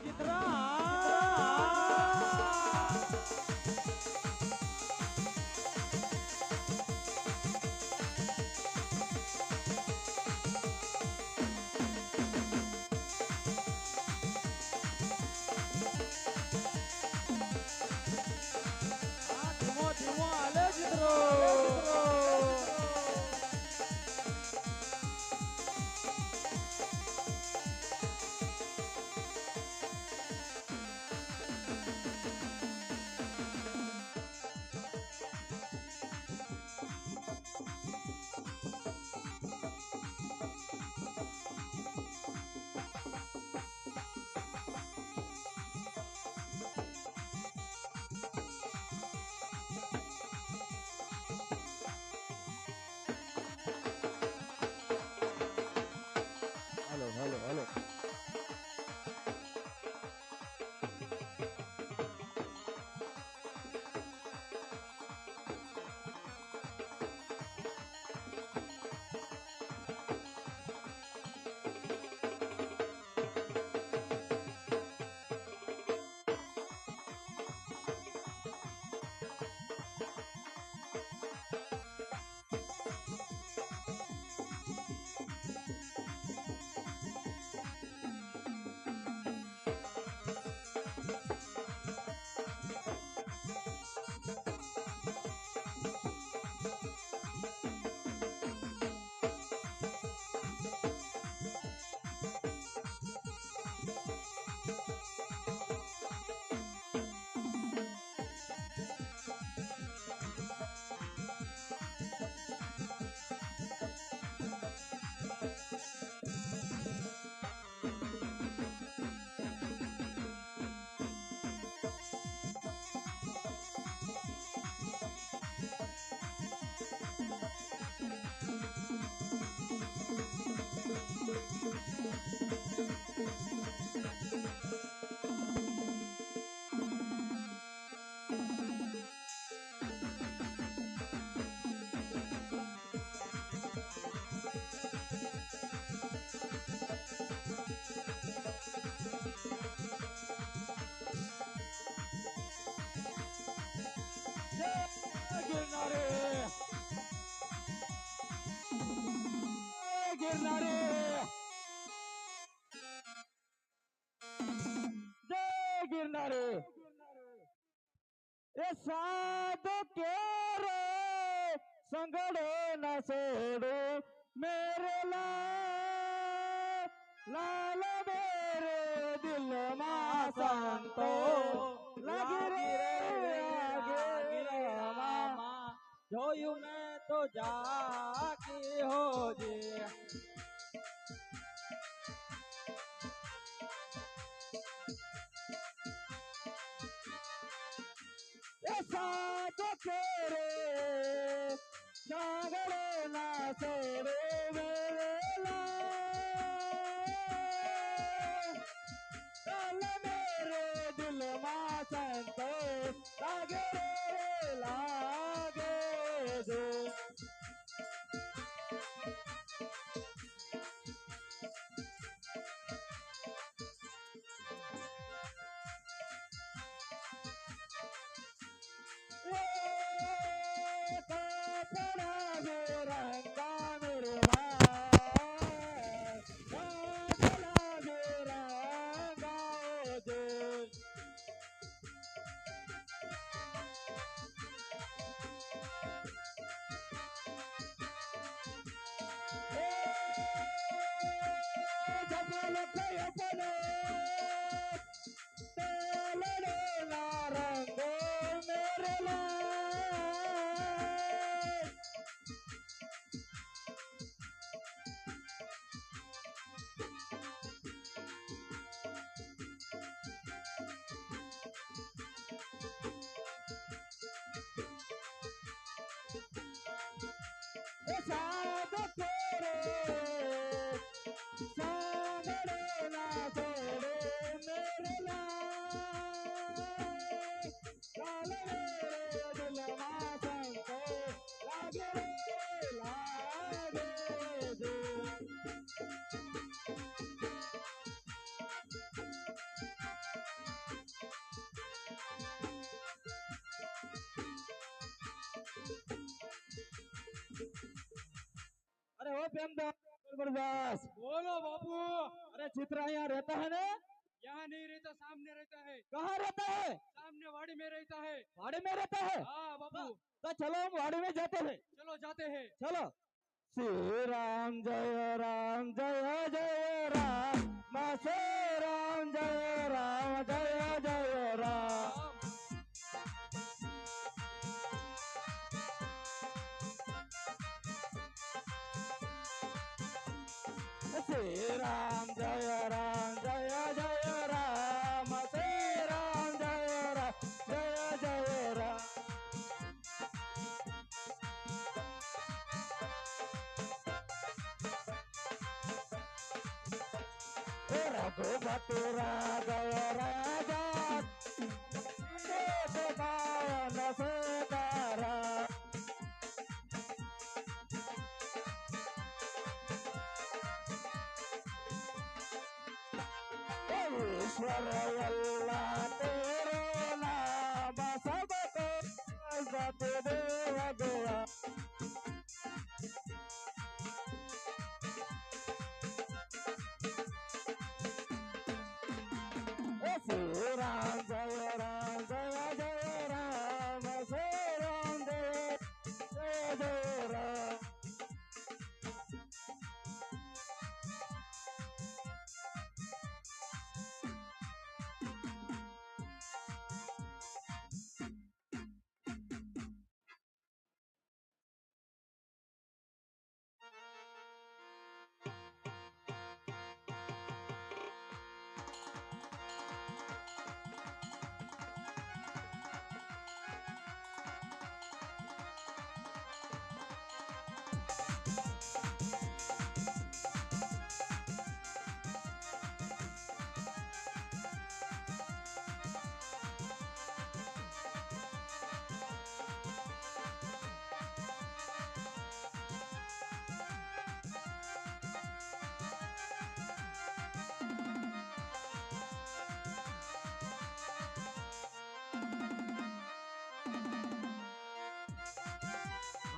चित्रा धीमो धीमो आले चित्रो hello hello hello गिरनारे गिरनारे जय गिरनारे ए साधो के रे संगड़ो न सोड़ो मेरे लाल मेरे दिल मा संतो लगी रे आगे रामा જોયું મેં તો જાકી હોજે એ સાધો કેરે સાગરો ના સોડે વેલા કાલ મેરે દિલ માં સંતો લાગે રે લાગે જો साधो केरे सागरो ना सोड़े मेरे लाल मेरे दिल मा संतो लागे दे अरे ओ प्रेमदास गुरबरदास, बोलो बापू। अरे चित्रा यहाँ रहता है ना? यहाँ नहीं रहता, सामने रहता है। कहाँ रहता है? सामने वाड़ी में रहता है। वाड़ी में रहता है? हाँ बापू। तो चलो हम वाड़ी में जाते हैं। चलो जाते हैं। चलो। श्री राम जय राम जय जय राम, मा श्री राम जय राम जय जय राम। श्री राम जय राम जय जय राम, श्री राम जय राम जय जय राम। रघुपति राघव राजा, पावन सीतारा। ईश्वर अल्लाह तेरे नाम, सबको सत्य देव गया। श्री राम जय राम जय जय राम, श्री राम जय जय जय राम।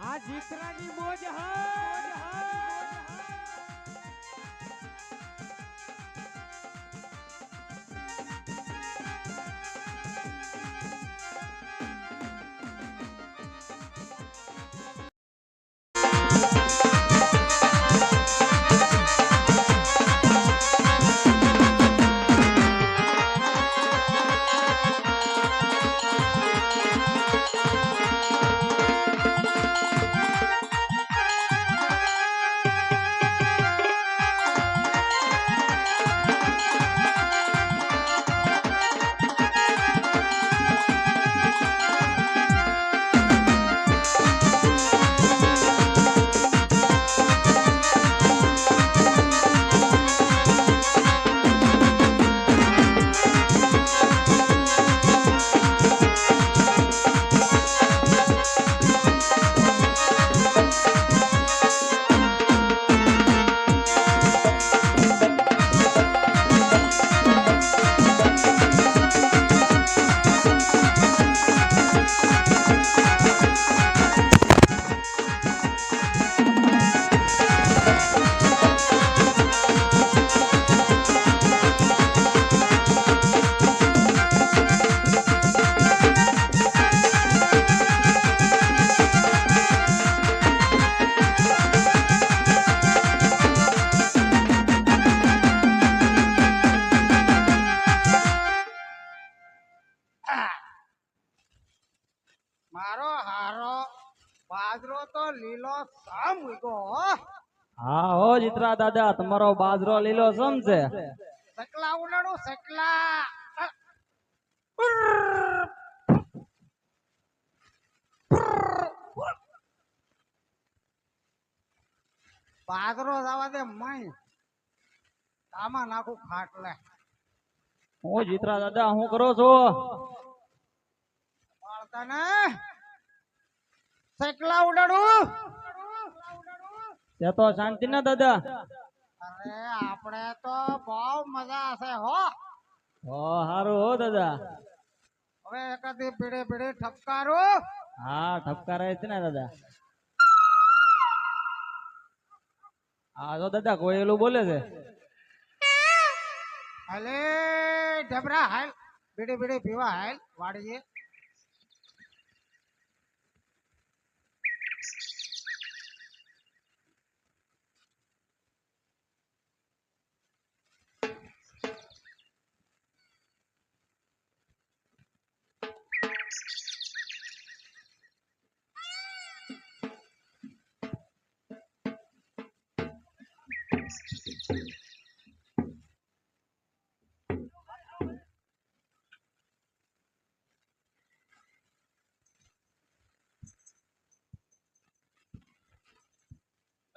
આ જીતરાની મોજ હા। મારો હારો બાજરો તો લીલો સમ ઉગ્યો હો। હા હો જીતરા દાદા, તમારો બાજરો લીલો સમ છે। સકલા ઉડાડું સકલા। બાજરો જવા દે મય, આમાં નાખું ખાટલે। હું જીતરા દાદા હું કરો છો? બાળતા ને સકલા ઉડાડું। તે તો શાંતિ ના દાદા। અરે આપણે તો બહુ મજા હશે હો। ઓ હારું હો દાદા। હવે એકાદી પીડે પીડે ઠપકારું। હા ઠપકારાય છે ને દાદા। હા તો દાદા કોયલું બોલે છે. અલે ઢબરા હાલ બીડી બીડી પીવા હાલ વાડીએ.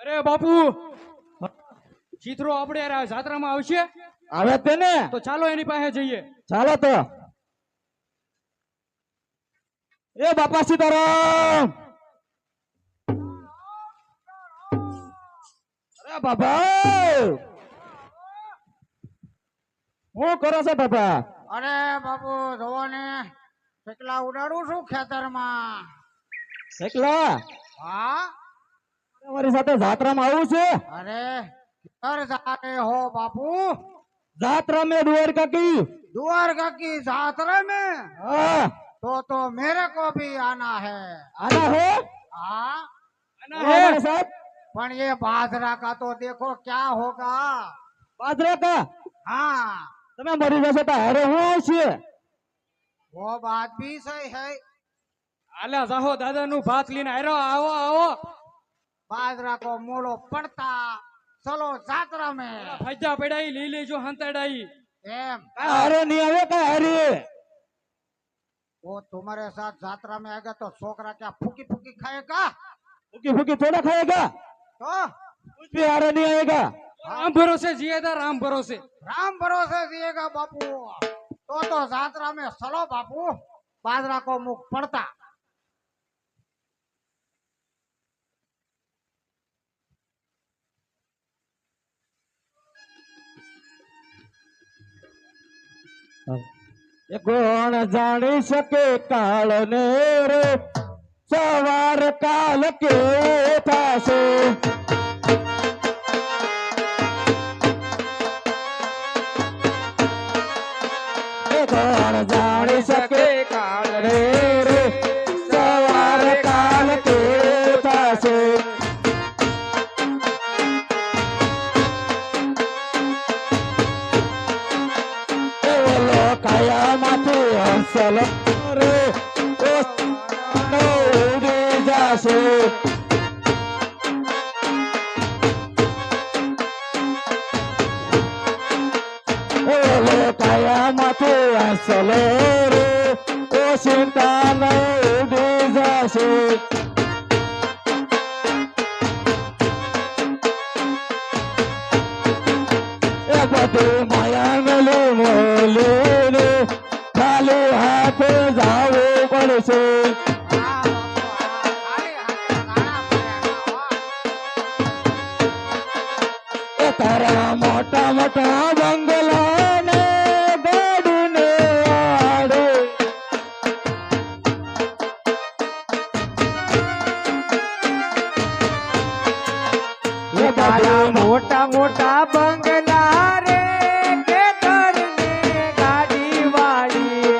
અરે બાપુ ચિત્રો આપણે યાર આ જાત્રામાં આવશે આવે તે ને તો ચાલો એની પાસે જઈએ. ચાલો તો. એ બાપા સીતારામ. અરે બાપા હું કરો છો બાપા? અરે બાપુ જોવો ને કેટલા ઉડાડું છું ખેતરમાં. એકલા હા તમારી સાથે જાત્રામાં આવું છે? અરે किधर जा रहे हो बापू? जात्रा में द्वारका की. द्वारका की यात्रा में? हाँ तो मेरे को भी आना है. आना है. हाँ આના हाँ, हमारे હે साथ पर ये बाजरा का तो देखो क्या होगा. बाजरा का हाँ તમે મરી જશો તો હારે હું આવશે. वो बात भी सही है. આલા જાહો દાદાનું ભાત લઈને આરો આવો આવો. बाजरा को मोलो पड़ता चलो यात्रा में. ફજ્જા પડાઈ લીલી જો હંતડાઈ. एम हारे नहीं आवे का हारे. वो तुम्हारे साथ यात्रा में आएगा तो छोकरा क्या फूकी फूकी खाएगा? फूकी फूकी थोड़ा खाएगा. तो कुछ भी हारे नहीं आएगा. રામ ભરોસે જીએદા રામ ભરોસે. राम भरोसे दिएगा बापू. तो यात्रा में चलो बापू. बाजरा को मुख पड़ता. એ કોણ જાણી શકે કાળને રે સવાર કાલ કેવો થશે. એ કોણ જાણી શકે કાળને રે સવાર કાલ કેવો થશે. ઓલો કાયામાંથી હંસલ રે નો ઉડી જાશે. ઓલો કાયામાંથી હંસલ રે ઓ ચિંતા નો ઉડી જાશે. એ બધી માયાનલી મોલીને ખાલી હાથે જાવું પડશે. हाँ बापू, हाँ, खाली हाथे गाना पड़ेगा, हाँ। એ તારા મોટા મોટા બંગલાને ગાડીને આડે. એ તારા મોટા મોટા બંગલા રે ખેતર ને ગાડી વાળી.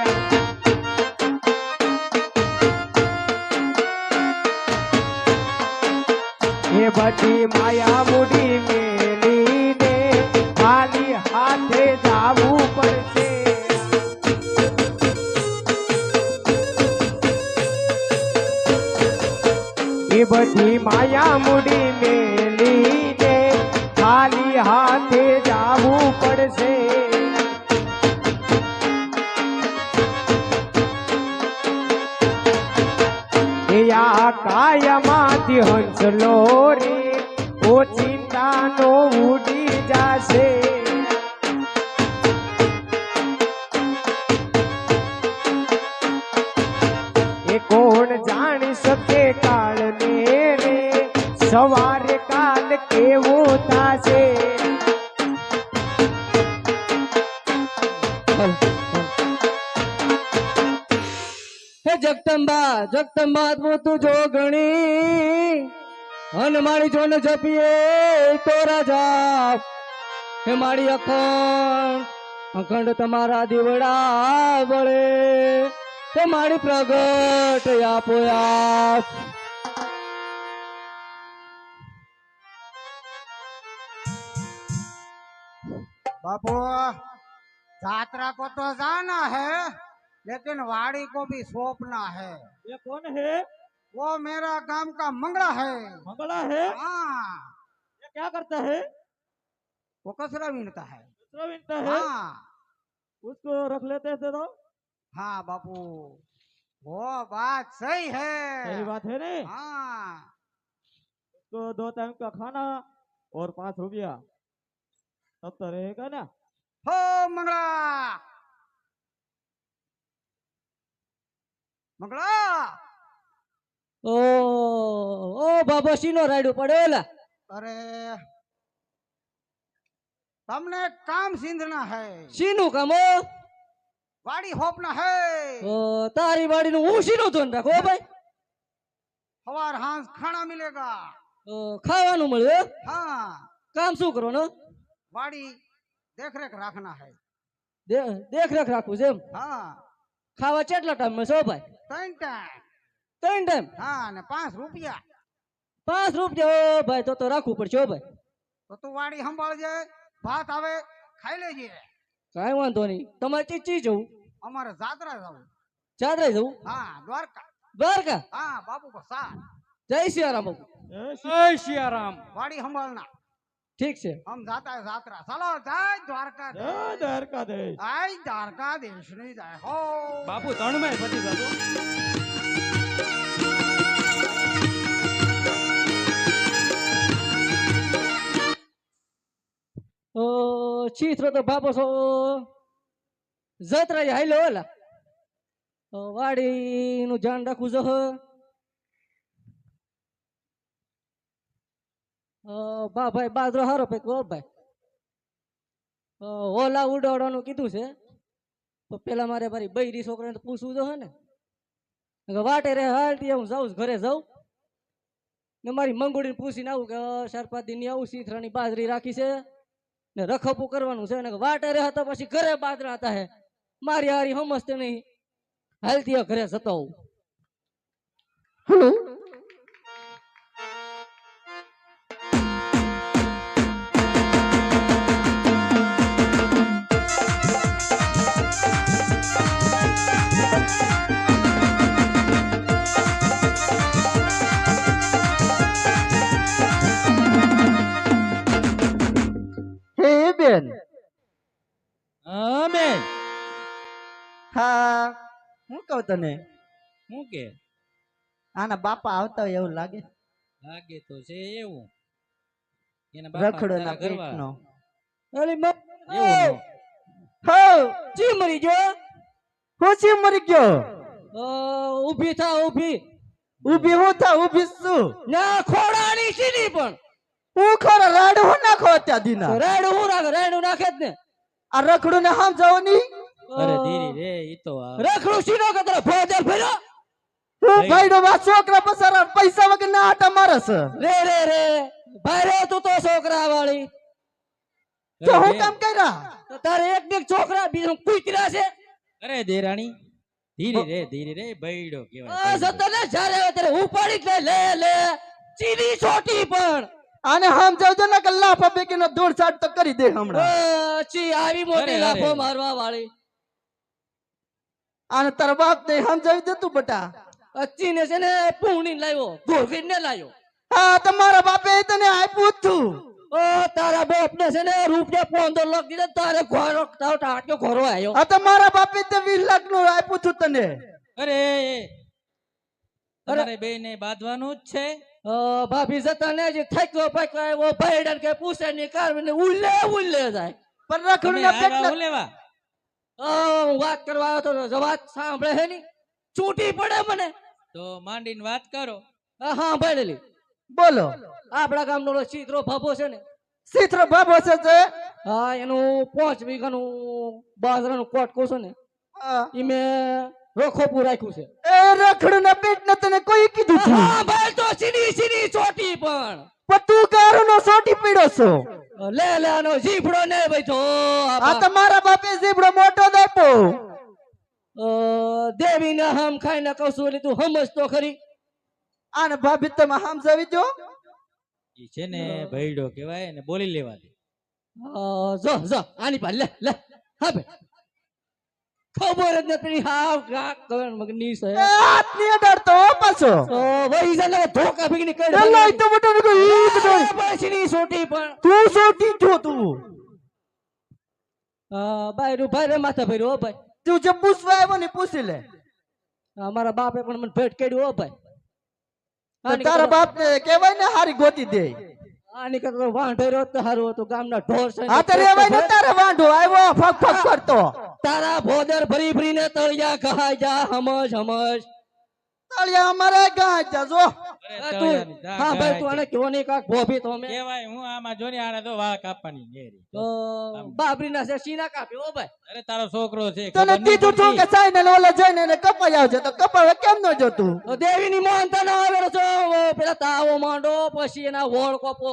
એ બધી માયા મૂડી મેલીને ખાલી હાથે જાવું પડશે. એ બધી માયા મૂડી મેલીને ખાલી હાથે જાવું પડશે. એ આ કાયમાંથી હંસલો રે ઓ ચિંતાનો ઉડી જાશે. એ કોણ જાણી શકે કાળને રે સવારે કાલ કેવો થાશે. હે જગદંબા જગદંબા તું જોગણી મારી જોન જપીએ તો રાજા હે મારી અખંડ તમારા દીવડા બળે તે મારી પ્રગટ આપો આપ बापू यात्रा को तो जाना है लेकिन वाड़ी को भी सौंपना है। ये कौन है? वो मेरा गांव का मंगला है। मंगला है? हाँ, ये क्या करता है? वो कचरा बीनता है। कचरा बीनता है? हाँ उसको रख लेते थे तो? हाँ बापू, वो बात सही है। सही बात है ने? हाँ, तो 2 टाइम का खाना और 5 रुपया तब तो रहेगा ना? हो मंगला मंगला। ओ बाबा સીનો રાડ્યો પડેલા. अरे तमने काम सींधना है, સીનું કામ? वाड़ी होपना है। તારી વાડીનું હું સીનું ધોન રાખો ભાઈ. हवार हांस खाना मिलेगा। ખાવાનું મળે? हाँ, કામ શું કરવાનું? वाड़ी देख रेख रखना है। દેખ રેખ રાખવું છે એમ? हाँ, ખાવા કેટલા ટાઈમ માં છો ભાઈ? 3 टाइम। 3 ટાઈમ? हाँ ने 5 रुपया। 5 રૂપિયા? ઓ ભાઈ તો રાખવું પડશે હો ભાઈ. तो तू वाड़ी संभाल जाए, भात आवे खाई लेजे। કાંઈ વાંધો નહીં. તમારે ચીચી જવું? हमारे जात्रा जाऊ। ચાદરે જવું? हाँ, द्वारका। દ્વારકા? हाँ बापू को साथ। જય સિયારામ બાપુ. જય સિયારામ. वाड़ी संभालना। ઠીક છે. हम जाता है जात्रा। चलो जाए द्वारका। દ્વારકાધીશ. आय द्वारका देश नहीं जाए हो। બાપુ તણમાં પતી જતો. ચીથરો તો બાપો છો જતરા હાલ્યો ઓલા વાડીનું ધ્યાન રાખવું જો. બા ભાઈ બાજરો હારો પૈકો ભાઈ. ઓલા ઉડાડવાનું કીધું છે તો પેલા મારી બૈરી છોકરાને પૂછવું જો હે ને. વાટે રે હાલતી હું જાઉં ઘરે જાઉં ને મારી મંગોડીને પૂછીને આવું કે 4-5 દિન આવું સીથરાની બાજરી રાખી છે ને રખપું કરવાનું છે ને વાટે રહે તો પછી ઘરે બાજરા હતા હે મારી હારી સમજતે નહીં હાલતી ઘરે જતો હોઉં. હેલો બેન. અમે હા હું કહું તને હું કે આના બાપા આવતા હોય એવું લાગે. લાગે તો છે એવું. એના રખડો ના કરવા પેટનો. એવું હો ચી મરી ગયો? હું ચી મરી ગયો? ઊભી થા ઊભી. ઊભી હું થા ઊભી શું? ના ખોડાની સીની પણ હું ખોરા રાડ હું નાખો ત્યાં દીના. રાડ હું નાખે રાડ નાખે જ ને. આ રખડું ને હમ જાવ ની. અરે ધીરી રે ઈ તો રખડું સીનો કે તને ભોજલ ફેરો. હું ભાઈડો બા છોકરા પસારા પૈસા વગર ના આટા મારસ. રે રે રે ભાઈ રે તું તો છોકરા વાળી. તો હું કામ કર્યા? તો તારે એક છોકરા બીજું કુતરા છે. અરે દેરાણી ધીરે રે બૈડો કહેવાય. આ સતને જ્યારે આવે ત્યારે ઉપાડી જ લે લે ચીની છોટી પણ. આને હમ જાવજો ને કે લાફા બેકીનો દૂર સાટ તો કરી દે હમણાં. ચી આવી મોટી લાફો મારવા વાળી. આને તારા બાપ ને હમ જાવી દે તું બટા. અચ્ચીને છે ને પૂણી લાવ્યો ઘોઘીને લાવ્યો. હા તમારા બાપે તને આપ્યું જ તું. ઓ તારા બાપ ને છે ને રૂપિયા 15 લાખ દીધા તારે ઘોરો ટાટ્યો ઘોરો આવ્યો. આ તમારા બાપે તે 20 લાખ નું આપ્યું તું તને. અરે તમારે બે ને બાંધવાનું જ છે. ભાભી જતા ને જે થાક્યો પાક્યો આવ્યો ભાઈડન કે પૂછે ની કાર ને ઉલ્લે જાય. પણ રખડું તમે ના આવ્યા પેટ હું લેવા? હું વાત કરવા આવ્યો તો વાત સાંભળે હે ની છૂટી પડે મને. તો માંડીને વાત કરો. હા ભાઈ બોલો. આપડા ગામનો ઓલો ચિત્રો ભાભો છે ને. સીથરો બાબો છે તે. હા એનું 5 વીઘાનું બાજરાનું કોટ કહું છું ને. હા. ઈ મેં રોખોપું રાખ્યું છે. એ રખડું ના પેટ ને તને કોઈ કીધું છે હા ભાઈ તો સીધી સીધી ચોટી પણ પણ તું ગારો નો સોટી પીડો છો લે લે આનો જીભડો ને ભાઈ તો આ તમારા બાપે જીબડો મોટો દાપો દેવી ના હમ ખાઈને કહું છું એટલે તું સમજ તો ખરી. આને ભાભી તમે સમજાવી જો ઈ છે ને ભઈડો કહેવાય ને બોલી લેવા દે. જો જો આની પા લે લે હા ભાઈ ખબર જ નથી હાવ ગાક કરણ મગની છે. એ હાથ ની અડાડતો હો પાછો વહી જાને ધોકા ભીગની કઈ એલો ઈ તો મોટો નકો ઈ બધો પાછીની સોટી પણ તું સોટી જો તું ભાઈ રું ભાઈ રે માથા ભાઈ હો ભાઈ. તું જે પૂછવા આવ્યો ને પૂછી લે મારા બાપે પણ મને ભેટ કર્યું હો ભાઈ. તો તારા બાપ ને કહેવાય ને હારી ગોતી દે આની કરતા વાંઢો રહ્યો તો હારું હતું ગામના ઢોર છે આ તો રેવાય ને તારે વાંઢો આવ્યો ફક ફક કરતો તારા ભોદર ભરી ભરીને તળિયા કહાઈ જા હમજ હમજ. તળિયા અમારે ગાય જાજો હા ભાઈ તું આને કેવો નહીં કાક ભોભી તો અમે કહેવાય હું આમાં જોની આને તો વાળ કાપવાની નેરી. બાબરીના છે સીના કાપ્યો હો ભાઈ. અરે તારો છોકરો છે તને ખબર નહીં કીધું તું પડતી? કે સાઈને ને ઓલા જઈને એને કપાઈ આવજે તો કપાવે કેમ ન જોતું દેવીની મોહનતા ના આવે છો પેલા તાવો માંડો પછી એના વોળ કોપો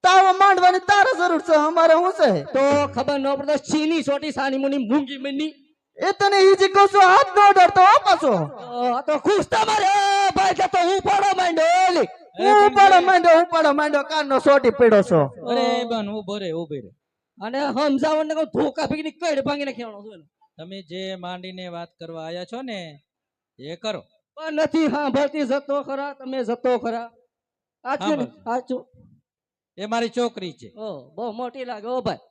તાવ માંડવાની તારે જરૂર છે અમારે શું છે તો ખબર ન પડતો છીની સોટી સાની મુની મૂંગી મની. એ તને ઈજી કહું છું હાથ નો ડરતો હો પાછો આ તો ખુશ તમારે ભાઈ કે તો હું પડો માંડો ઓલી. હું પડો માંડો કાનનો સોટી પીડો છો અરે બન ઉભો રે ઉભો રે. અને સમજાવણ ને કહું ધોકા ફીકની કઈડ ભાંગીને ખેવાનો છું. તમે જે માંડીને વાત કરવા આયા છો ને એ કરો. પણ નથી સાંભળતી જતો ખરા તમે જતો ખરા આચું ને આચું. એ મારી છોકરી છે. બહુ મોટી લાગે ઓ ભાઈ.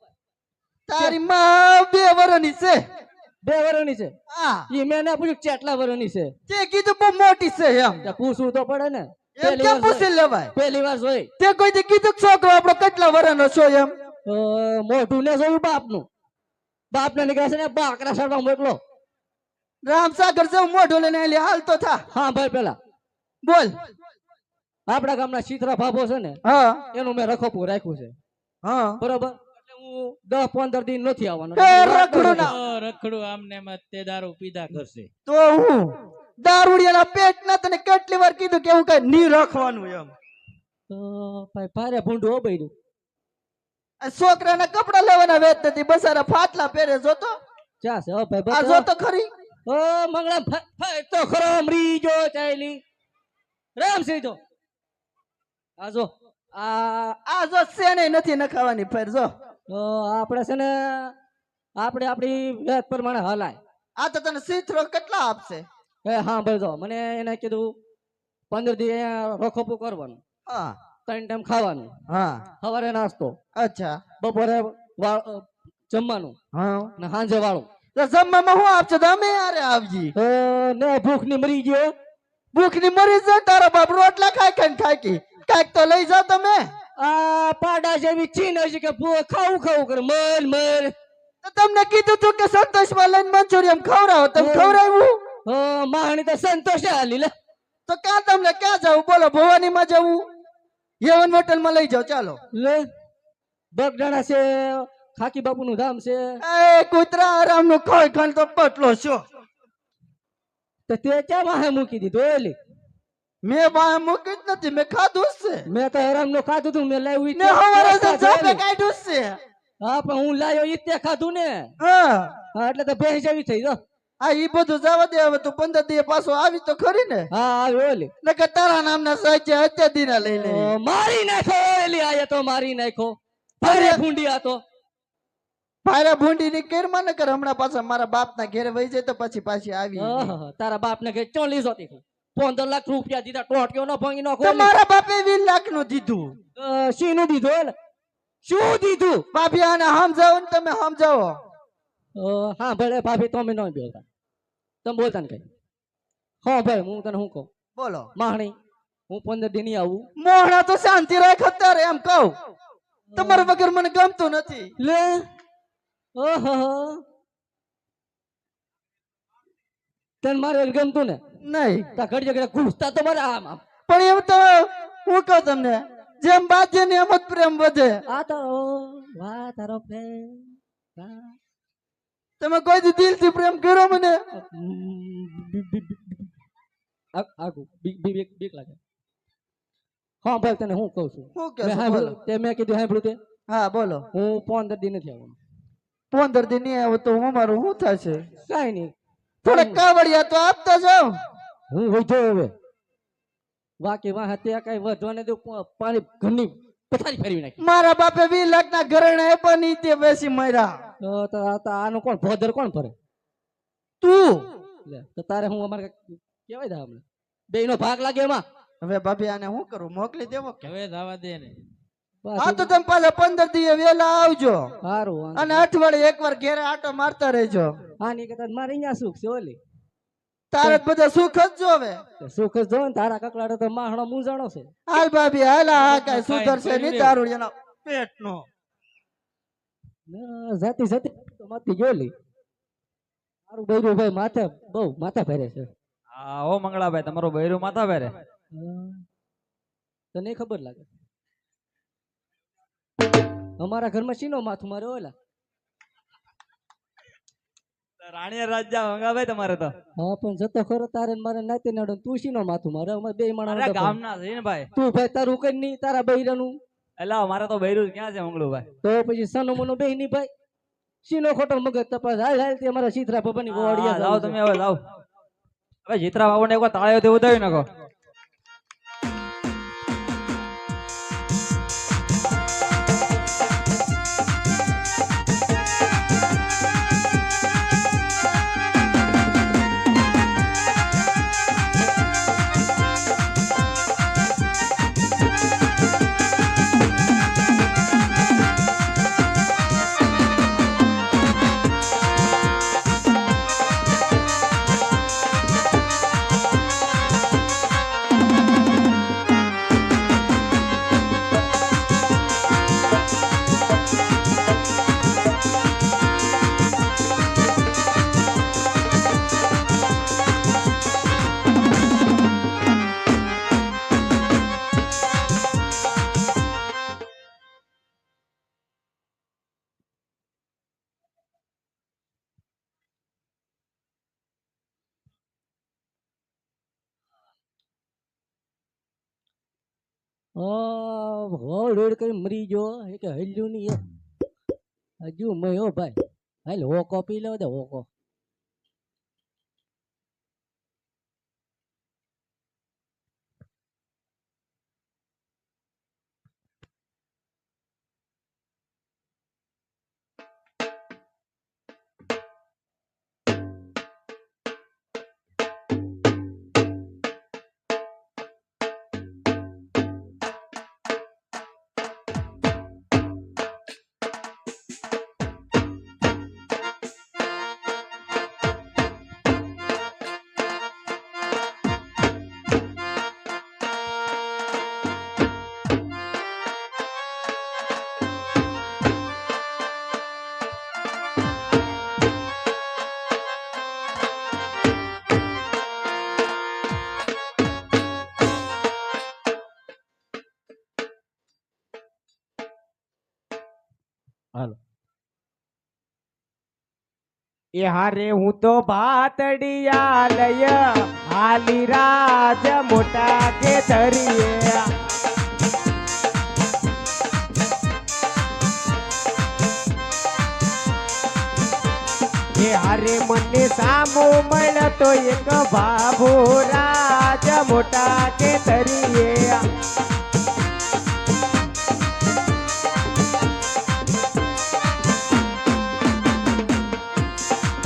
તારી માં 2 વર્ષની છે 2 વર્ષની છે. હા ઈ મેં ના પૂછ્યું કેટલા વર્ષની છે. તે કીધું બહુ મોટી છે એમ ત્યાં પૂછવું તો પડે ને. એમ કેમ પૂછી લેવાય પહેલી વાર જોઈ તે કોઈ દી કીધું કે છોકરો આપણો કેટલા વર્ષનો છો એમ મોઢું ને જોયું બાપનું. બાપ ને નીકળે છે ને બાકરા સડવા મોકલો. રામસાગર જેવું મોઢું લઈને આલી હાલ તો થા હા ભાઈ પેલા બોલ આપડા ગામના ચિત્રા ભાભો છે ને હા એનું મેં રખોપું રાખ્યું છે હા બરોબર. એટલે હું 10-15 દિન નથી આવવાનો. એ રખડું ના રખડું આમને એમ જ તે દારૂ પીધા કરશે. તો હું દારૂડિયાના પેટ ના તને કેટલી વાર કીધું કે હું કઈ ની રાખવાનું એમ તો ભાઈ ભારે ભૂંડું હો બૈરું. આ છોકરાના કપડા લેવાના વેત નથી બસારા ફાટલા પહેરે જોતો ક્યાં છે હો ભાઈ આ બતાવો. જોતો ખરી ઓ મંગળા ભાઈ તો ખરો અમરી જો ચાલી રામ સીધો આ જો આ જો સેને નથી નખાવાની ફેર જો તો આપણે છે ને આપણે આપણી વેત પ્રમાણે હલાય. આ તો તને સીથરો કેટલા આપશે એ હા ભાઈ જો મને એને કીધું 15 દી અહીંયા રખોપું કરવાનું. હા 3 ટાઈમ ખાવાનું. હા સવારે નાસ્તો અચ્છા બપોરે જમવાનું હા ને સાંજે વાળું. તો જમવામાં હું આપছো તો અમે આરે આવજી ને ભૂખ ની મરી ગયો. ભૂખની મરી જાય તારા બાપ રોટલા ખાઈ ખાઈને ખાઈ કાંઈક તો લઈ જાઓ તમે આ પાડા જેવી ચીન હશે કે ખાવું ખાવું કરે મર મર. તો તમને કીધું તું કે સંતોષમાં લઈને મંચુરિયમ ખવડાવો તમે ખવડાવ્યું માહણી તો સંતોષ હાલી લે. તો ક્યાં તમને ક્યાં જવું બોલો ભવાનીમાં જવું યવન હોટલમાં લઈ જાઓ ચાલો લે બગડાણા છે ખાકી બાપુ નું ધામ છે. એ કૂતરા આરામ નું ખોઈ ખાન તો પટલો છો તો તે ક્યાં વાહે મૂકી દીધું એલી. મેં બહાર મૂકી જ નથી મેં ખાધું જ છે મેં તો હેરામ નું ખાધું તું મેં લાવ્યું ને હવારે તો ઝાપે કાઢ્યું જ છે હા પણ હું લાવ્યો ઈ તે ખાધું ને. હા હા એટલે તો ભેંસ જેવી થઈ જો. આ ઈ બધું જવા દે હવે તું 15 દિવસ પાછો આવી તો ખરી ને હા આવ્યો એલી. નકર તારા નામના સાહિત્ય અત્યાર દીના લઈ લે મારી નાખો એલી આયા તો મારી નાખો. ભારે ભૂંડી આ તો ભારે ભૂંડી ની કેરમાં ન કર હમણાં પાછા મારા બાપ ના ઘેરે વહી જાય તો પછી પાછી આવી તારા બાપ ને કે 40 હતી 15 લાખ રૂપિયા દીધા ટોટિયો નો ભાંગી નાખો. તો મારા બાપે 20 લાખ નું દીધું શીનું દીધું એટલે શું દીધું. ભાભી આને સમજાવો ને તમે સમજાવો હા ભલે ભાભી તમે ન બોલતા તમે બોલતા ને કઈ. હા ભાઈ હું તને શું કહું બોલો માહણી હું 15 દિન ની આવું. મોહણા તો શાંતિ રાખ અત્યારે એમ કહું તમારા વગર મને ગમતું નથી લે ઓહો તને મારે ગમતું ને નહીં તા ઘડી ઘડી ઘૂસતા તો મારે આમ આમ. પણ એમ તો હું કહું તમને જેમ બાજે ને એમ જ પ્રેમ વધે આ તો વાહ તારો પ્રેમ વાહ. તમે કોઈ દી દિલથી પ્રેમ કર્યો મને? આગુ બીક લાગે. હા ભાઈ તને હું કહું છું. શું કે મેં છો? સાંભળ્યું બોલો. તે મેં કીધું સાંભળ્યું તે હા બોલો. હું 15 દી નથી આવવાનો. 15 દી નહીં આવો તો અમારું શું થશે? કાંઈ નહીં. થોડા કાવડિયા તો આપતા જાઓ. હું વધ્યો હવે બાકી વાહ તે કઈ વધવાને દઉં પાણી ઘરની પથારી ફેરવી નાખી. મારા બાપે 20 લાખના ઘરેણા આપ્યા નહીં તે બેસી માર્યા. તો આનું કોણ ભોદર કોણ ફરે? તું લે તો તારે હું અમારે કેવાય દા હમણાં બે નો ભાગ લાગે એમાં. હવે ભાભી આને શું કરું? મોકલી દેવો કે? હવે જવા દે ને. હા તો તમે પાછા 15 દી વેલા આવજો સારું અને અઠવાડિયે એકવાર ઘેરે આટો મારતા રહેજો. આની કરતા મારે અહીંયા સુખ છે ઓલી તારે જ બધા સુખ જ જોવે. સુખ જ જો ને તારા કકડાડો તો માહણો મૂંઝાણો છે. હાલ ભાભી હાલ. આ કાંઈ સુધરશે નહીં દારૂડિયાના પેટનો. જાતી જાતી તો માથી ગયોલી. મારું બૈરું ભાઈ માથે બહુ માથા ફેરે છે. હા ઓ મંગળાભાઈ તમારું બૈરું માથા ફેરે. તને ખબર લાગે અમારા ઘરમાં શીનો માથું મારે ઓલા. રાણીયા રાજા મંગાભાઈ તમારે તો. હા પણ જતો ખરો તારે ને મારે નાતે નાડો તું શીનો માથું મારે અમારે બે અરે માણસ ગામના છે ને ભાઈ. તું ભાઈ તારું કઈ નહીં તારા બૈરાનું એલા મારે તો બૈરું ક્યાં છે મંગળુભાઈ? તો પછી સનો મનો બે નહીં ભાઈ શીનો ખોટો મગજ તપાસ હાલ હાલ તે અમારા સીતરા બાબાની હા, વાડિયા જાઓ તમે હવે જાઓ. હવે જીતરા બાબુને એકવાર તાળીઓથી ઉડાવી નાખો. રોડ કરી મરી ગયો એ કે હલ્યું નહીં હજુ મયો ભાઈ હાલ હોકો પી લો દે હોકો. એ હારે હું તો ભાતડિયા લય હાલી રાજ મોટા કે ધરીએ. એ હારે મને સામો મળતો એક ભાભો રાજ મોટા કે ધરીએ.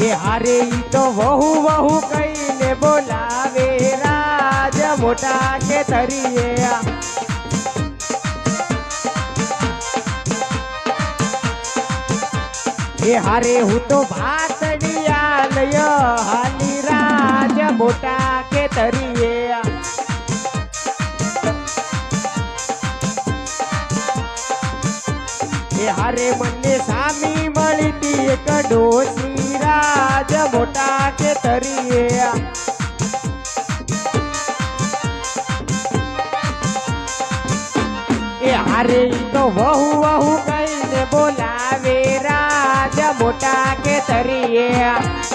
એ હારે ઈ તો વહુ વહુ કહીને બોલાવે રાજ મોટા કે તરીએ. એ હારે હું તો ભાતડિયા લય હાલી રાજ મોટા કે તરીએ. એ હારે મને સામી મળી તી એક ડોસી રાજ મોટા કે તરીએ. એ હારે ઈ તો વહુ વહુ કહીને બોલાવે રાજ મોટા કે તરીએ. તરીએ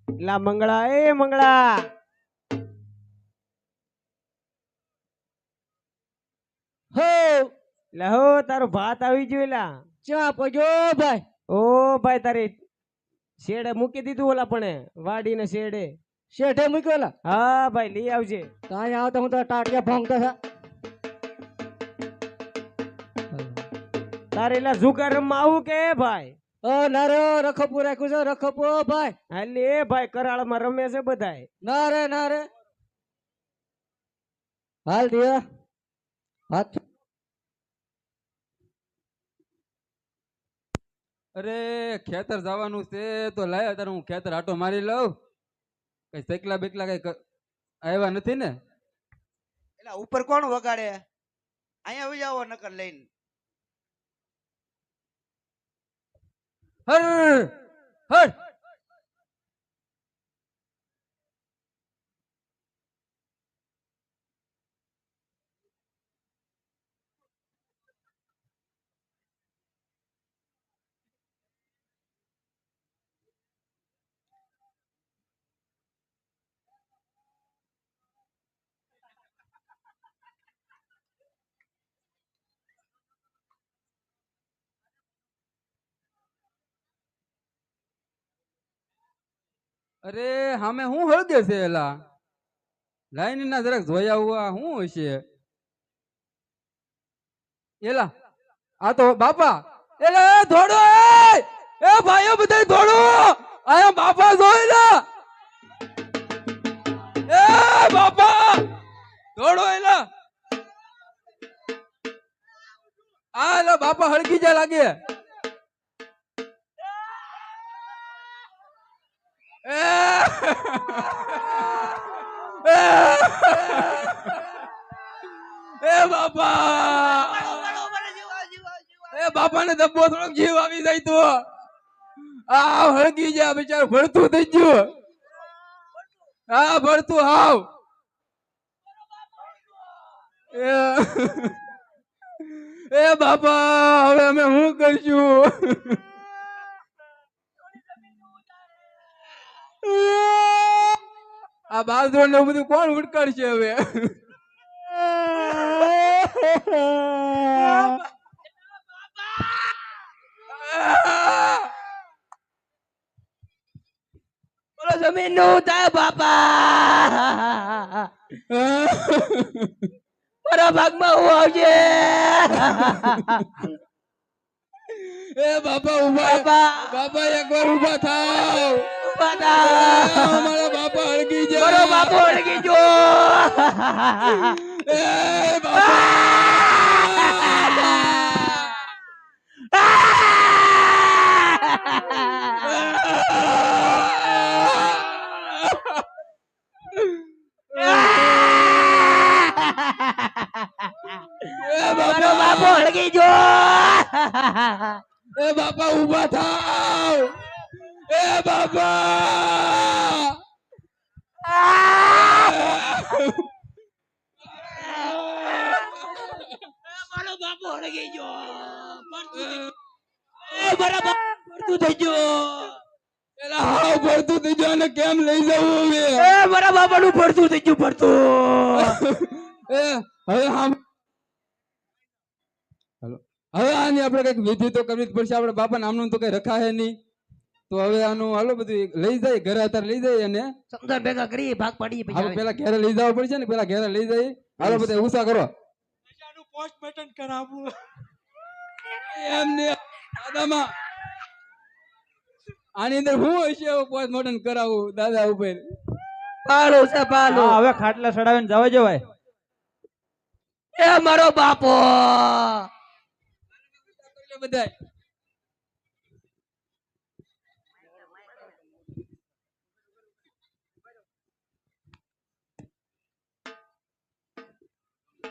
લા મંગળા એ મંગળા હો લહો તારો ભાત આવી ગયો લા ચા પગ્યો ભાઈ ઓ ભાઈ તારી શેડે મૂકી દીધું ઓલા પણ વાડીને શેડે શેઠે મૂક્યો હા ભાઈ લઈ આવજે ત્યાં આવતા હું તો ટાટિયા ભોંગતા હતા તારે એલા જુગાર રમવા આવું કે ભાઈ ના રે રખપુર રાખ્યું છે રખપો ભાઈ હાલે એ ભાઈ કરાળમાં રમે છે બધાય ના રે હાલ દિયા હાથ અરે ખેતર જવાનું છે તો લાય અત્યારે હું ખેતર આટો મારી લઉં કઈ સૈકલા બેકલા કઈ આવ્યા નથી ને એટલે ઉપર કોણ વગાડે અહીંયા આવી જાઓ નકર લઈને હર હર અરે હામે હું હળગે છે એલા લાઈન ના જરાક જોયા હુઆ હું હશે એલા આ તો બાપા એલા ધોડો એ ભાઈઓ બધા ધોડો આયા બાપા જોઈ લા એ બાપા ધોડો એલા આ એલા બાપા હળગી જાય લાગે એ બાપા એ બાપા ને ધબ્બો થોડોક જીવ આવી જાય તો આ હળગી જાય બિચારું ભરતું થઈ ગયું હા ભરતું હાવ એ બાપા હવે અમે શું કરશું આ બાજુ ને બધું કોણ ઉડકાડશે હવે બોલો જમીન નું થાય બાપા મારા ભાગમાં હું આવજે એ બાપા ઉભા બાપા એકવાર ઉભા થાવ અમારા બાપા હળગી જાય મારો બાપો અડગી જો એ બાપા મારો બાપો અડગી જો એ બાપા ઉભા થાવ એ બાપા મારો બાપો અડગી જો મારા બાપો પડતું થઈ ગયો એલા હાવ ભરતું થઈ ગયું અને કેમ લઈ જવું હવે મારા બાપા નું પડતું થઈ ગયું પડતું એ હવે હાલ હાલો હવે આની આપણે કઈક વિધિ તો કરવી જ પડશે આપણે બાપા નામનું તો કઈ રખાય નહીં તો હવે આનું હાલો બધું લઈ જાય ઘરે અત્યારે લઈ જાય અને સમજા ભેગા કરી ભાગ પાડી હવે પેલા ઘરે લઈ જવા પડશે ને પેલા ઘરે લઈ જાય હાલો બધા ઉષા કરો પોસ્ટમોર્ટમ કરાવવું એમને દાદામાં આની અંદર હું હશે પોસ્ટમોર્ટમ કરાવું દાદા ઉપર પાલો છે પાલો. હા હવે ખાટલા ચડાવીને જવા જવાય. એ મારો બાપો. બધા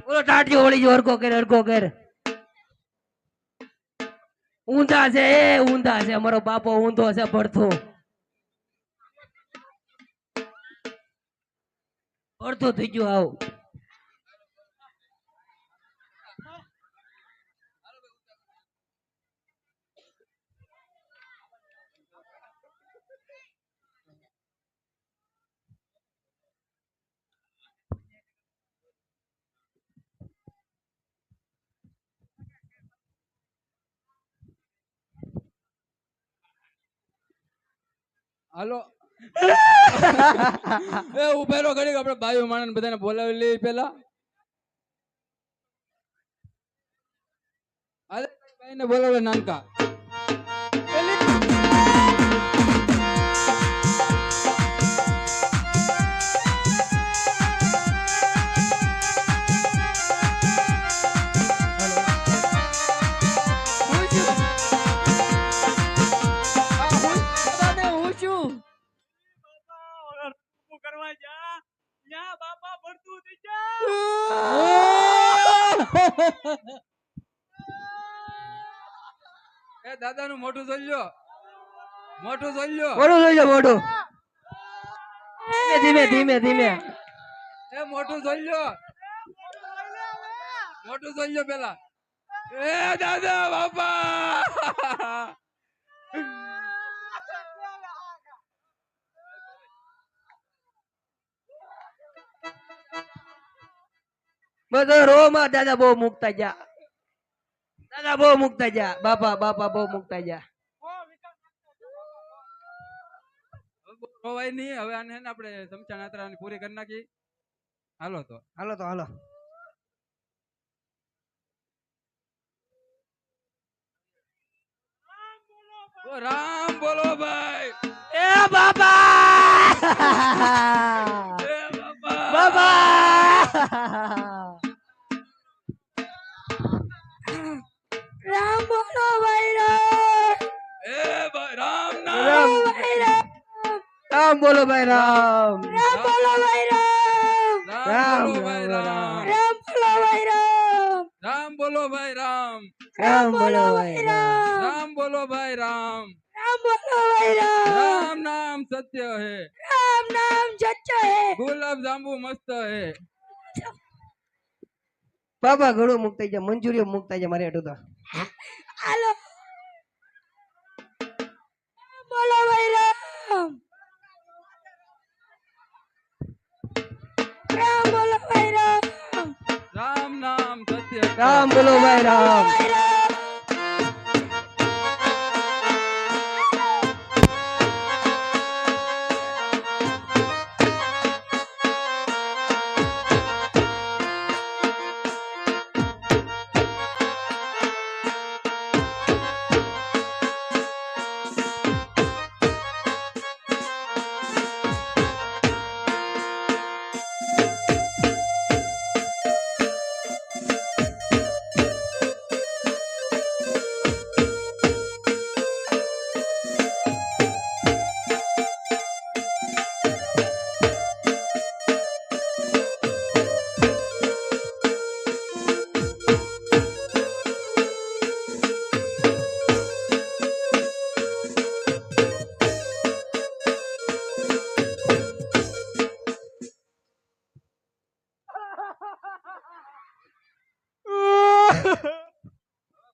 બોલો ટાટિયો વળી જો હરકો કર હરકો કર. ઊંધા છે એ ઊંધા છે મારો બાપો ઊંધો છે ભડથો. ભડથો થઈ ગયો આવ. હાલો એ ઉભેરો ઘડીક આપણે ભાઈઓ માણસ બધાને બોલાવી લઈએ પેલા હાલે ભાઈને બોલાવે નાનકા કરવા જા ન્યા બાપા ભરતું થઈ એ દાદાનું મોઢું જોઈ લ્યો મોઢું જોઈ લ્યો મોઢું જોઈ લો મોઢું. ધીમે ધીમે ધીમે. એ મોઢું જોઈ લ્યો મોઢું જોઈ લ્યો પેલા એ દાદા બાપા બધો રો માં દાદા બહુ મુકતા જા. દાદા બહુ મુકતા જા. બાપા બાપા બહુ મુકતા જા. રોવાય નહીં હવે આને આપણે સમચા નાતરાની પૂરી કરી નાખી હાલો તો હાલો તો હાલો. ઓ રામ બોલો ભાઈ એ બાપા. એ બાપા બાપા. રામ બોલો ભાઈ રામ. એ રામ નામ રામ ભાઈ રામ. રામ બોલો ભાઈ રામ. રામ બોલો ભાઈ રામ. રામ બોલો ભાઈ રામ રામ બોલો ભાઈ રામ. રામ બોલો ભાઈ રામ રામ બોલો ભાઈ રામ. રામ બોલો ભાઈ રામ રામ બોલો ભાઈ રામ. राम नाम सत्य है રામ નામ સચ્ચો હે. गुलाब जांबू मस्त है બાબા ઘણું મુકતા જા. મંજૂરીઓ મુકતા જા મારે હેઠું તો. હાલો. રામ બોલો ભાઈ રામ. રામ બોલો ભાઈ રામ. राम नाम सत्य है રામ બોલો ભાઈ રામ.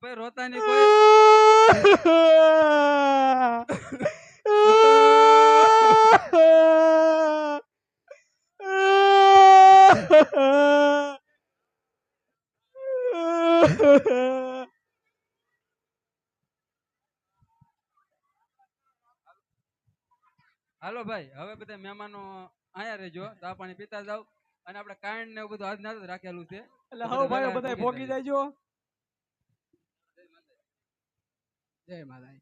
भाई रोता नहीं कोई હાલો ભાઈ હવે બધા મહેમાનો આયા રહેજો ચા પાણી પીતા જાવ અને આપણે કાંડ ને એવું બધું હાથ નાથ રાખેલું છે. એટલે હવે ભાઈ બધા ભોગી જાયજો. જય માતા.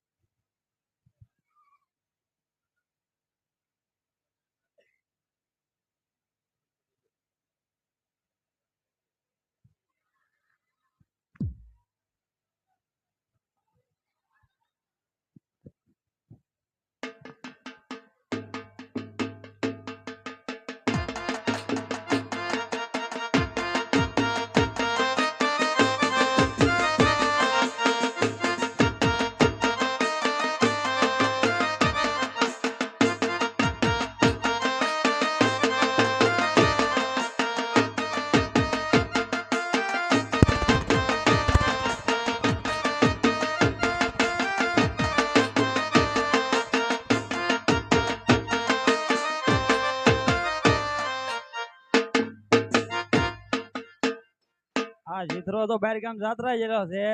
આ જીથરો તો બહાર ગામ જાત્રા જેલો છે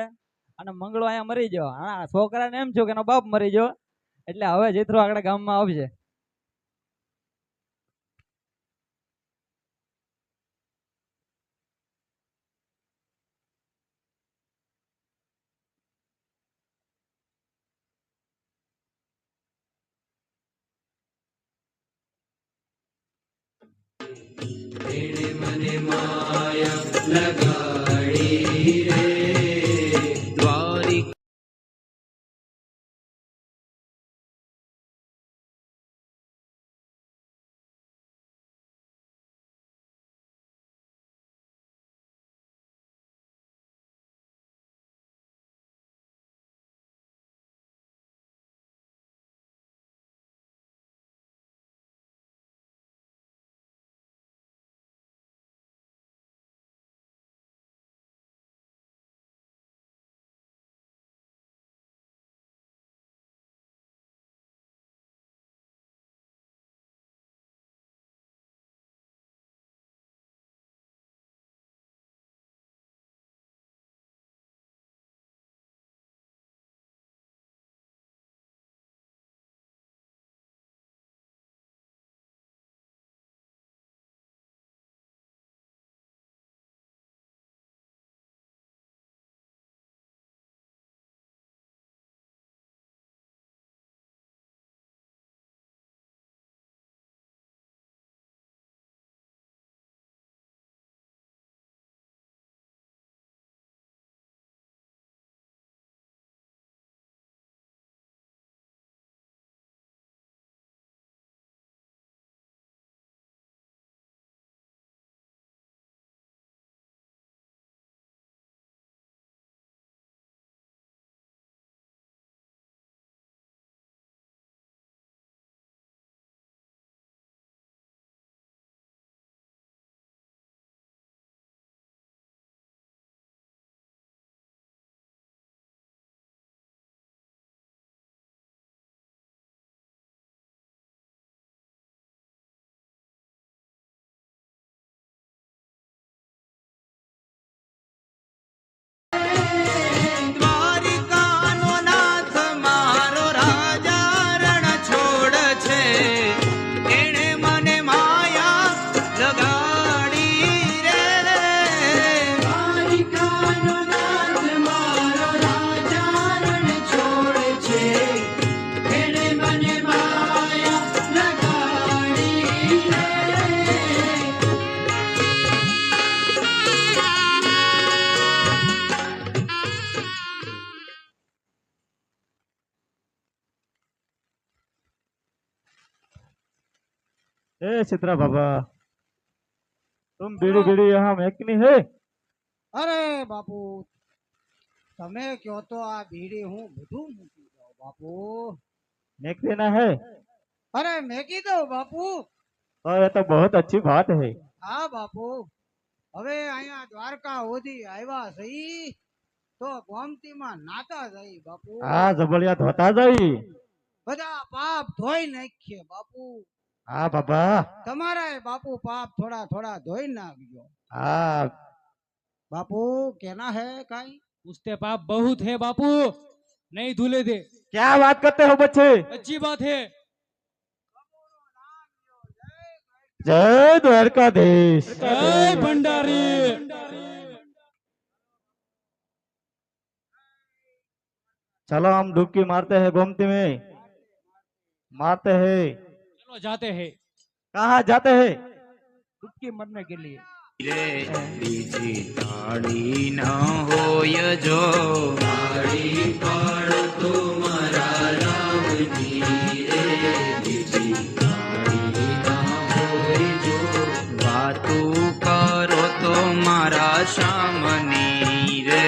અને મંગળો અહીંયા મરી ગયો. હા છોકરાને એમ થયું કે એનો બાપ મરી ગયો એટલે હવે જીથરો આગળ ગામમાં આવશે. ए चित्रा बाबा, तुम बीड़ी बीड़ी यहाँ फेंकनी है? અરે બાપુ તમે કયો તો આ બીડી હું બધું મૂકી દઉં બાપુ. फेंक देना है? અરે મેકી દઉં બાપુ. तो ये तो बहुत अच्छी बात है. હા બાપુ હવે અહીંયા દ્વારકા સુધી આવ્યા સહી તો ગોમતીમાં નાતા જઈ બાપુ. हाँ जबलिया धोता जाई. બધા પાપ ધોઈ નાખીએ બાપુ. हाँ बाबा. તમારા બાપુ પાપ થોડા થોડા ધોઈ નાખજો हाँ बापू. कहना है काई? उसके पाप बहुत है बापू, नहीं धुले दे. क्या बात करते हो बच्चे? अच्छी बात है. જય દ્વારકાધીશ. જય ભંડારી. चलो हम डुबकी मारते हैं गोमती में, मारते हैं. चलो जाते हैं. कहाँ जाते हैं? ડૂબકી મરને કે લીએ. બીજી તાળી ના હોય જો તાળી પાડતો મારા રામજી રે બીજી તાળી ના હોય જો વાતું કરો તો મારા શામની રે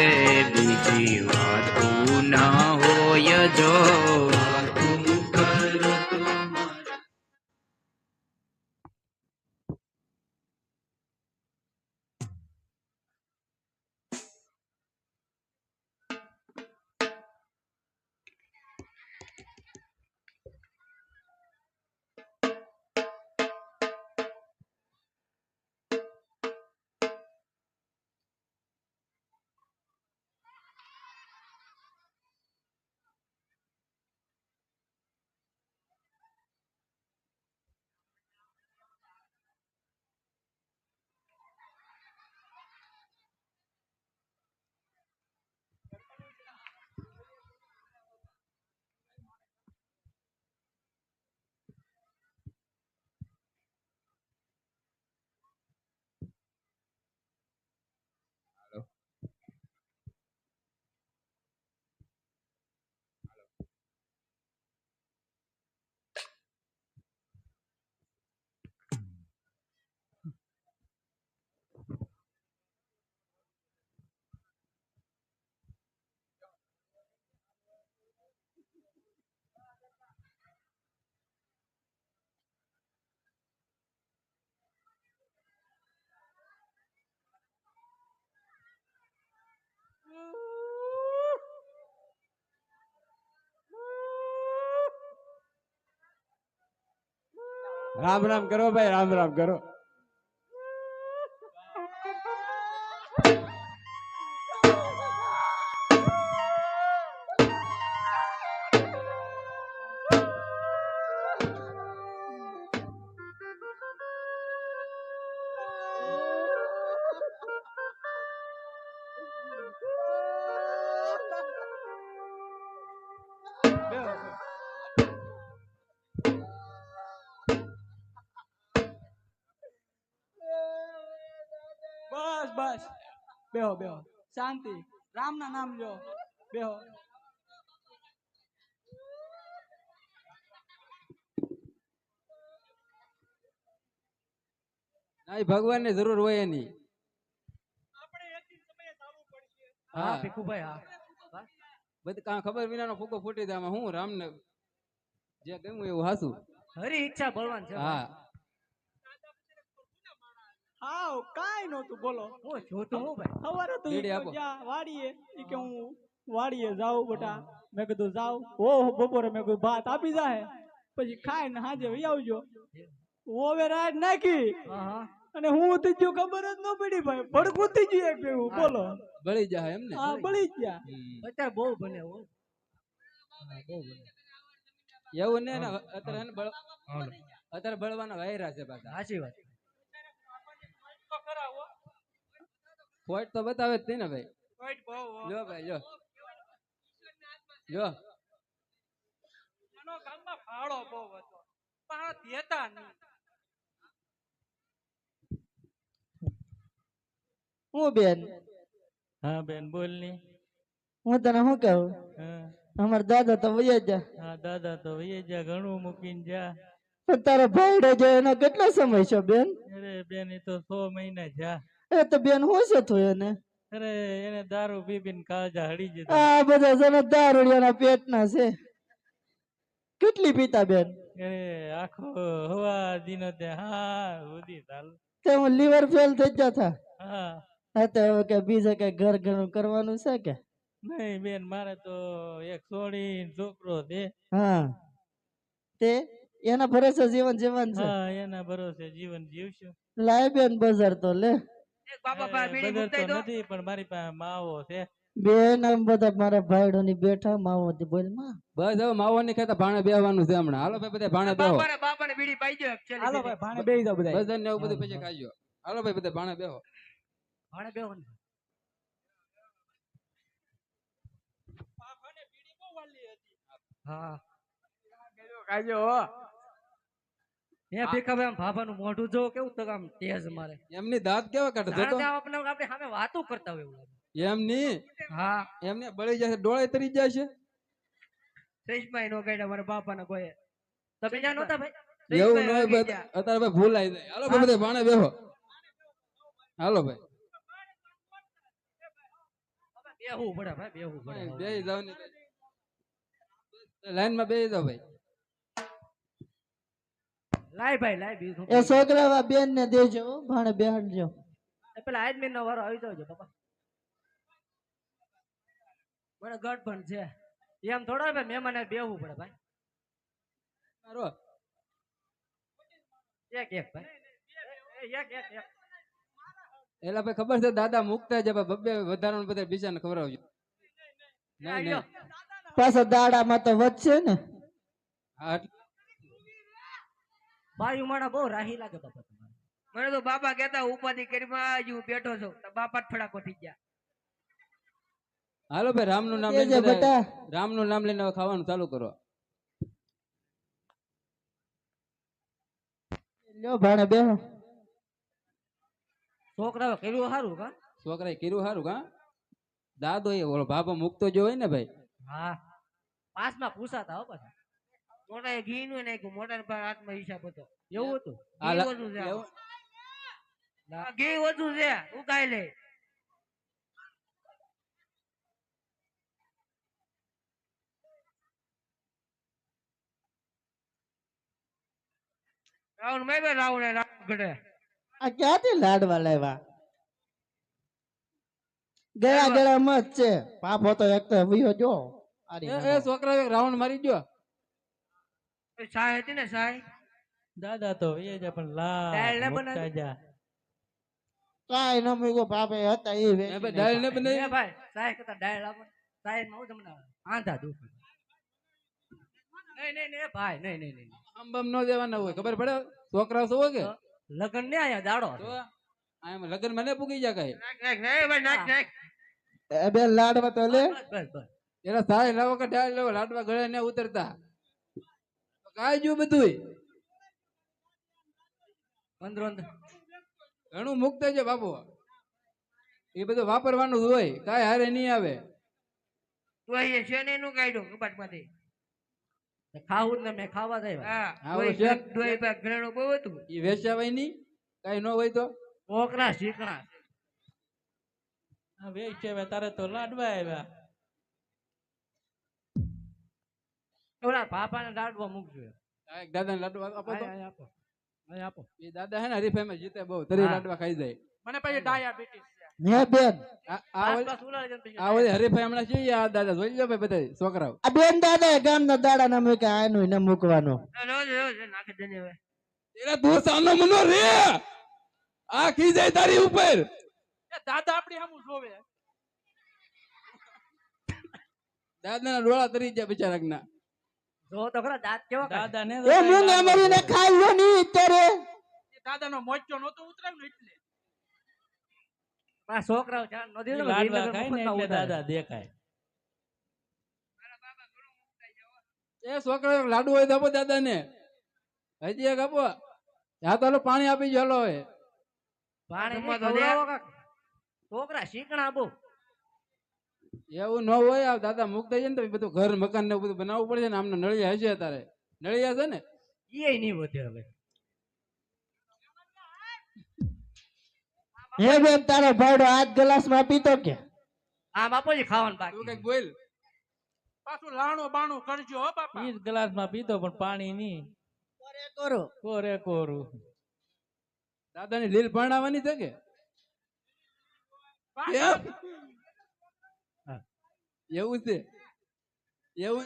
બીજી વાતું ના હોય જો વાતું કરો તો મારા राम राम करो भाई, राम राम करो. બસ બસ બેહો બેહો શાંતિ રામ ના નામ લો બેહો. ભગવાન ની જરૂર હોય એની. હા ભીખુભાઈ હા. બધી કાં ખબર વિનાનો ફૂકો ફૂટી દે આમાં હું રામને જે ગમ્યું એવું હાસું. હરી ઈચ્છા બળવાન છે. હા હાવ કાઈ નહોતું બોલો. હું જોતું હું ભાઈ. સવારે તો બીડી આપો. વાડીએ ઈ કે હું વાડીએ જાઉં બેટા. મેં કીધું જાઉં. ઓહો બપોરે મેં કીધું ભાત આપી જાય પછી ખાઈને હાજે વહી આવજો. ઓવે રાત નાખી હા હા. અને હું થઈ ગયો ખબર જ ન પડી ભાઈ. ભડકું થઈ ગયું એક ભેગું બોલો. બળી જાય એમ ને. હા બળી જ ગયા. અત્યારે બહુ બને હો. એવું ને અત્યારે હે ને અત્યારે બળવાના વાયરા છે પાછા. સાચી વાત. ખોટ તો બતાવે જ ને ભાઈ. લ્યો ભાઈ લ્યો લ્યો. હું બેન, હા બેન બોલ ની. હું તને શું કહું, અમારા દાદા તો વયા જા. હા દાદા તો વહી જા, ઘણું મૂકીને જા. પણ તારા ભાઈડે જો એનો કેટલો સમય છે બેન? અરે બેન એ તો 100 મહિના જા. એ તો બેન શું છે થયું એને? અરે એને દારૂ પી પીને કાળજા હળી જતા. આ બધા જણા દારૂડિયાના પેટના છે. કેટલી પીતા બેન? અરે આખો હવા દીનો તે હા ઉદી ચાલ. તે હું લીવર ફેલ થઈ જતા. હા હા તો હવે કે બીજે કઈ ઘર ઘરનું કરવાનું છે કે? નહીં બેન મારે તો એક છોડી છોકરો છે. હા તે એના ભરોસે જીવન જીવન છે. હા એના ભરોસે જીવન જીવશું. લાય બેન બજાર તો લે. બદર તો નથી પણ મારી પાસે માવો છે. બેન આમ બધા મારા ભાઈડો ની બેઠા માવો બોલ માં બસ હવે માવો ની ખાતા ભાણે બેહવાનું છે હમણાં. હાલો ભાઈ બધા ભાણે બેહો. બાપાને બીડી પાઈ દો હાલો ભાઈ ભાણે બેહી જાઓ બધા બસ ને એવું બધું પછી ખાજો. હાલો ભાઈ બધા ભાણે બેહો. ભાણે બેહો ને. હા ખાજો એ ભીખાભાઈ આમ ભાભાનું મોઢું જો કેવું તો આમ તેજ મારે. એમની દાંત કેવા કાઢે છે તો? આપણે સામે વાતો કરતા હોય એવું લાગે. એમની હા એમને બળી જશે, ડોળે તરી જશે. સઈશભાઈ નો કાઢ્યા મારા બાપાના કોઈ તમે ત્યાં નહોતા ભાઈ? એવું ન હોય ભાઈ, અત્યારે ભાઈ ભૂલાઈ જાય. હાલો ભાઈ બધા ભાણે બેહો. હાલો ભાઈ બેહવું પડે ભાઈ, બેહવું પડે. બેહી જાવ ને લાઈન માં બેહી જાવ ભાઈ. લાય ભાઈ લાય બીજું. એ છોકરા બેન ને દેજો હો, ભાણે બેહાડજો. એ પેલા આદમી નો વારો આવી જાવજો બાપા. મને ગઠબંધ છે એમ થોડા ભાઈ, મહેમાન બેહવું પડે ભાઈ. મારો એક એક ભાઈ, એક એક એક. એલા ભાઈ ખબર છે દાદા મુકતા છે બબ્બે વધારાનું બધા બીજાને ખવડાવજો. નહીં નહીં પાછા દાડામાં તો વધશે ને. હા એટલે બાયું માણા બહુ રાહી લાગે બાપા તમારે. મને તો બાપા કહેતા ઉપાધિ કરી માં હું બેઠો છું તો બાપા જ ફડાકો થઈ ગયા. હાલો ભાઈ રામનું નામ કેજે લઈને બધા બેટા રામનું નામ લઈને હવે ખાવાનું ચાલુ કરો. લ્યો ભાણે બેહો. છોકરાઓ કર્યું સારું કા? છોકરાએ કર્યું સારું કા? દાદો એ ઓલો બાબા મુકતો જો હોય ને ભાઈ. હા પાસમાં પૂછાતા હો પાછા. મોટા ઘી નું નાખ્યું, મોટા પર હાથમાં હિસાબ હતો. એવું હતું. આ ઘી ઓછું છે એવું? ઘી ઓછું છે ઉકાઈ લે. રાવણ મેં રાવણ રાવણ ઘડે આ ક્યાંથી લાડવા લાવ્યા? ગયા ગળા મત છે. પાપો તો એક તો વિયો જો. એ છોકરા એક રાઉન્ડ મારી ગયો. સાય હતી ને સાય દાદા તો એ જ પણ દાળ ને લા બનાવી. મોટા જા કાઈ ન મૂકો બાપે હતા એ એ ભાઈ દાળ ને બનાવી. એ ભાઈ સાહેબ કરતા ડાયલ આપો. સાહેબ માં હું તમને આંધા દુખ. નહીં નહીં નહીં ભાઈ નહીં નહીં નહીં. આમ બામ ન દેવાના હોય ખબર પડે? છોકરા શું હોય કે લગન ને આયા દાડો. તો આમ લગન મને પૂગી જાય કઈ. નાખ નાખ નહીં ભાઈ નાખ નાખ. એ બે લાડવા તો લે. બસ બસ બસ. એના સાય લાવો કે ડાળ લાવો, લાડવા ગળે ને ઉતરતા કાઈ જો બધું અંદરો અંદર. ઘણું મુક્ત છે બાપુ. એ બધું વાપરવાનું જ હોય, કાંઈ હારે નહીં આવે. તું અહીંયા છે ને એનું કાઢ્યું કબાટ માંથી. ખાવું જ ને મેં ખાવા જાય. હા હા, ઓલો છે. દોઈ ભાગ ઘરેણું બહુ હતું. એ વેચાવાય નહીં, કાંઈ ન હોય તો. છોકરા શીખણા. આ વેચ છે તારે તો લાડવા આવ્યા. ઓલા પાપાને દાડવા મૂકજો. કાંઈક દાદાને લાડવા આપો તો. અહીં આપો. અહીં આપો. એ દાદા હે ને હરીફાઈમાં જીતે બહુ, તરી હા. લાડવા ખાઈ જાય. મને પછી ડાયાબિટીસ છે. હે બેન પાછા ઉલાળી દે ને પછી આ ઓલી હરીફાઈ હમણાં છે આ દાદા જોઈ લો ભાઈ બધા છોકરાઓ. આ બેન દાદા ગામના દાડા ના મૂકે આનું ન મૂકવાનું. રોજ રોજ નાખી દેને હવે. એલા તું સાનો મનો રે, આ ખી જાય તારી ઉપર. એ દાદા આપણી સામું જોવે. દાદાના ડોળા તરી ગયા બિચારાકના. જો તો ખરા દાંત કેવા કાઢે. દાદા ને એ મૂંગા મરીને ખાઈ લો ની અત્યારે. દાદા નો મોચો નતો ઉતરાવ્યો ને એટલે આ છોકરાઓ જાણ નો દીધો ને લાડવા વિનગર ખાય ને મફતમાં એટલે ઉડાડે. દાદા દેખાય. એ છોકરા લાડુ હોય તો આપો દાદાને. હજી એક આપો. હા તો હાલો પાણી આપી જો હાલો હવે. પાણી જમવા નહીં તો દે. ખવડાવો કાક. છોકરા શીખણા બહુ. એવું ન હોય, આ દાદા મુક્ત છે ને તો બધું ઘર મકાન ને એવું બધું બનાવવું પડે છે ને. આમને નળિયા હશે તારે, નળિયા છે ને. એ નહીં વધે હવે. હે બેન તારો ભાડો આજ ગ્લાસ માં પીતો કે? આ બાપુજી ખાવાનું તું બાકી. કઈક બોલ. પાછું લાણો બાણો કરજો હો બાપા. ઈ ગ્લાસ માં પીતો પણ પાણી નહીં. કરો કોરે કોરું. દાદાની લીલ પરણાવવાની છે કે એમ? હા. એવું છે એવું.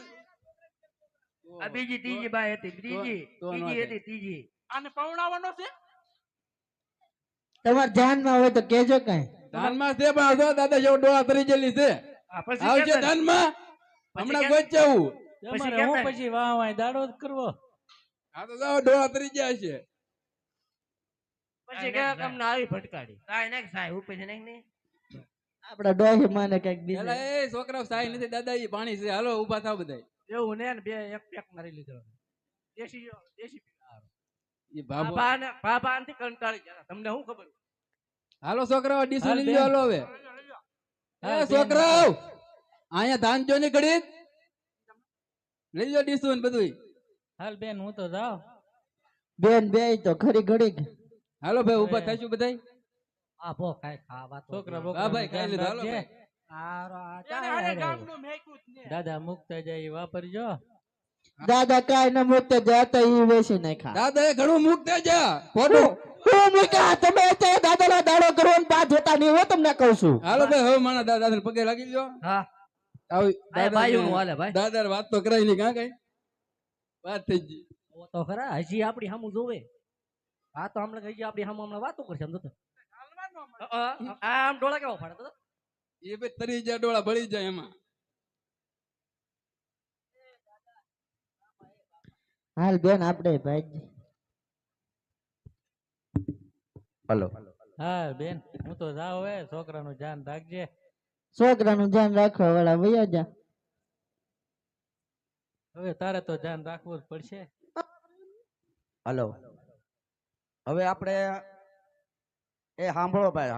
આ બીજી ત્રીજી બાઈ હતી, ત્રીજી તો નો ત્રીજી થાય. હતી ત્રીજી. આને પવડાવવાનો છે. તમાર ધ્યાન માં હોય તો કેજો કઈ. ધાનમાં છે પણ જો દાદા જેવો ડોળા તરી ગયેલી છે. આવશે ધાનમાં હમણાં ગોચાવું તમારે હું પછી વાહ વાહ દાડો જ કરવો. આ તો જાઓ ડોળા તરી ગયા છે પછી કયા કામ ના આવી ફટકાડી આપડા ડોહી માને કઈક એલા બીજું એ છોકરાઓ સાઈ નથી દાદા ઈ પાણી છે હાલો ઊભા થાવ બધાય એવું ને બે એક પેક મારી લીધો દેશી દેશી ઈ બાબો બાબા આનથી કંટાળી ગયા તમને શું ખબર હાલો છોકરાઓ ડીસુ હાલ લઈ બેન. લ્યો હાલો હવે હાલ એ બેન. છોકરાઓ અહીંયા ધાન જો ની ઘડી લઈ લો ડીસુ ને બધું હાલ બેન હું તો જાઉં. બેન બે તો ખરી ઘડી હાલો ભાઈ ઊભા હવે. થઈશું બધાય આ ભો કાઈ ખાવા તો છોકરા દે. બોકરા ભાઈ, ખાઈ લીધું, હાલો રાખજે. દાદા મુકતા જાય એ વાપરજો. દાદા કાઈ ન મૂકતે જાતા ઈ વેચી નાખ્યા દાદા એ ઘણું મુકતે જા ખોટું હું મૂક્યા તમે અત્યારે દાદાનો દાડો કરો ને પા જોતા નહીં હું તમને કહું છું હાલો ભાઈ હવે મારા દાદા ને પગે લાગી ગયો હા આવી આ બાયુનું હાલે ભાઈ દાદા વાત તો કરાય નહીં કાં કઈ વાત થઈ ગઈ ઓ તો ખરા હજી આપડી સામું જોવે આ તો હમણાં હજી આપડી સામું હમણાં વાતો કરશે આમ તો આમ ડોળા કેવો ફાડે તો એ ભાઈ તરી જાય ડોળા બળી જાય એમાં હાલ બેન આપણે ભાઈ હલો હા બેન હું તો જાઉં હવે છોકરાનું ધ્યાન રાખજે. છોકરાનું ધ્યાન રાખવા વાળા વયા જા હવે તારે તો ધ્યાન રાખવું જ પડશે. હલો હવે આપણે એ સાંભળો ભાઈ